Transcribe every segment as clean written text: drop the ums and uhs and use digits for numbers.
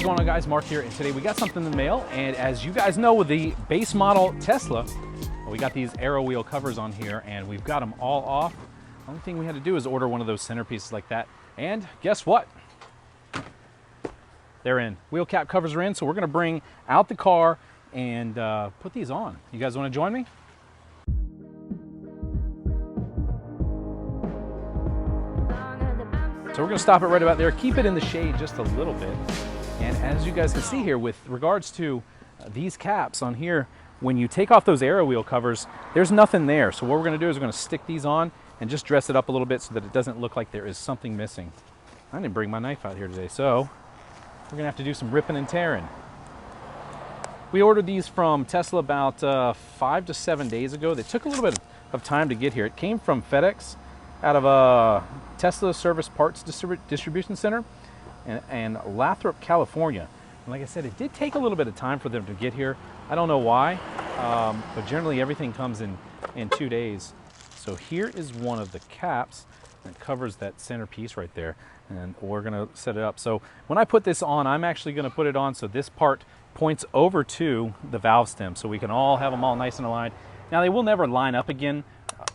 going on, guys? Mark here, and today we got something in the mail. And as you guys know, with the base model Tesla, we got these aero wheel covers on here, and we've got them all off. The only thing we had to do is order one of those centerpieces like that. And guess what? They're in. Wheel cap covers are in, so we're going to bring out the car and put these on. You guys want to join me? So we're going to stop it right about there, keep it in the shade just a little bit. And as you guys can see here, with regards to these caps on here, when you take off those aero wheel covers, there's nothing there. So what we're going to do is we're going to stick these on and just dress it up a little bit so that it doesn't look like there is something missing. I didn't bring my knife out here today, so we're going to have to do some ripping and tearing. We ordered these from Tesla about 5 to 7 days ago. They took a little bit of time to get here. It came from FedEx out of a Tesla Service Parts Distribution Center in Lathrop, California. And like I said, it did take a little bit of time for them to get here. I don't know why, but generally everything comes in 2 days. So here is one of the caps that covers that centerpiece right there, and we're gonna set it up. So when I put this on, I'm actually gonna put it on so this part points over to the valve stem, so we can all have them all nice and aligned. Now they will never line up again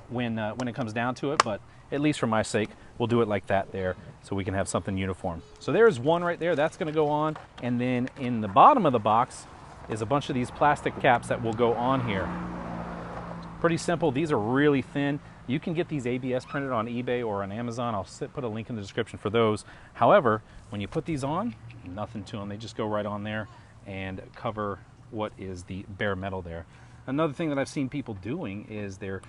when it comes down to it, but at least for my sake, we'll do it like that there so we can have something uniform. So there's one right there, that's gonna go on. And then in the bottom of the box is a bunch of these plastic caps that will go on here. Pretty simple, these are really thin. You can get these ABS printed on eBay or on Amazon. I'll put a link in the description for those. However, when you put these on, nothing to them. They just go right on there and cover what is the bare metal there. Another thing that I've seen people doing is they're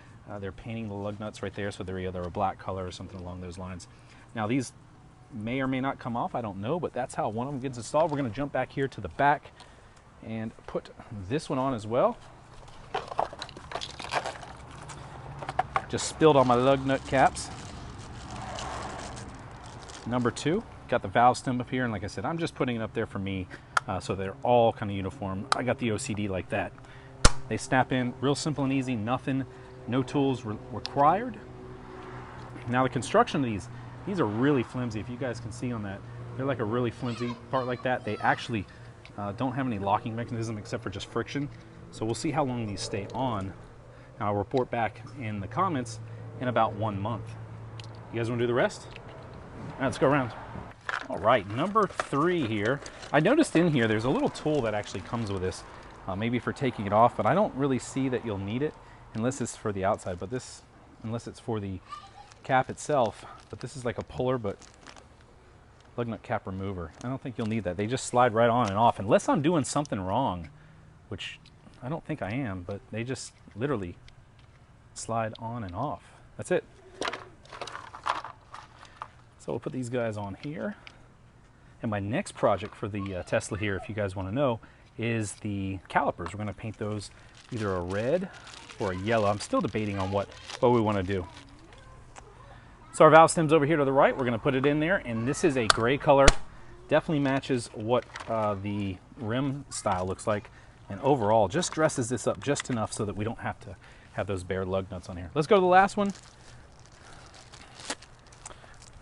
painting the lug nuts right there, so they're either a black color or something along those lines. Now these may or may not come off, I don't know, but that's how one of them gets installed. We're going to jump back here to the back and put this one on as well. Just spilled on my lug nut caps. Number 2, got the valve stem up here, and like I said, I'm just putting it up there for me so they're all kind of uniform. I got the OCD like that. They snap in real simple and easy, nothing. No tools required. Now the construction of these are really flimsy. If you guys can see on that, they're like a really flimsy part like that. They actually don't have any locking mechanism except for just friction. So we'll see how long these stay on. And I'll report back in the comments in about 1 month. You guys want to do the rest? All right, let's go around. All right, number 3 here. I noticed in here there's a little tool that actually comes with this, maybe for taking it off, but I don't really see that you'll need it unless it's for the outside, but unless it's for the cap itself. But this is like a puller, but lug nut cap remover. I don't think you'll need that. They just slide right on and off, unless I'm doing something wrong, which I don't think I am, but they just literally slide on and off. That's it. So we'll put these guys on here. And my next project for the Tesla here, if you guys want to know, is the calipers. We're going to paint those either a red or a yellow. I'm still debating on what we want to do. So our valve stem's over here to the right. We're going to put it in there, and this is a gray color. Definitely matches what the rim style looks like, and overall just dresses this up just enough so that we don't have to have those bare lug nuts on here. Let's go to the last one.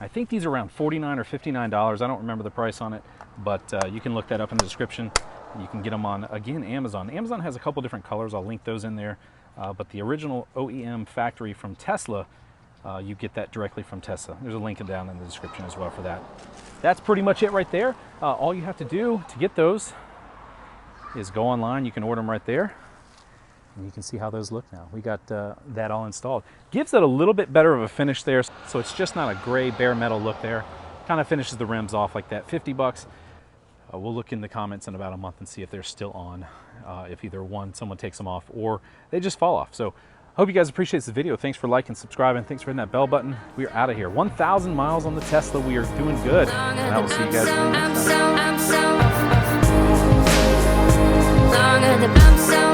I think these are around $49 or $59. I don't remember the price on it, but you can look that up in the description. You can get them on, again, Amazon. Amazon has a couple different colors. I'll link those in there. But the original OEM factory from Tesla, you get that directly from Tesla. There's a link down in the description as well for that. That's pretty much it right there. All you have to do to get those is go online. You can order them right there. And you can see how those look now. We got that all installed. Gives it a little bit better of a finish there, so it's just not a gray bare metal look there. Kind of finishes the rims off like that. 50 bucks. We'll look in the comments in about a month and see if they're still on, if either someone takes them off or they just fall off. So hope you guys appreciate this video. Thanks for liking, subscribing. Thanks for hitting that bell button. We are out of here. 1,000 miles on the Tesla. We are doing good. And I will see you guys next time.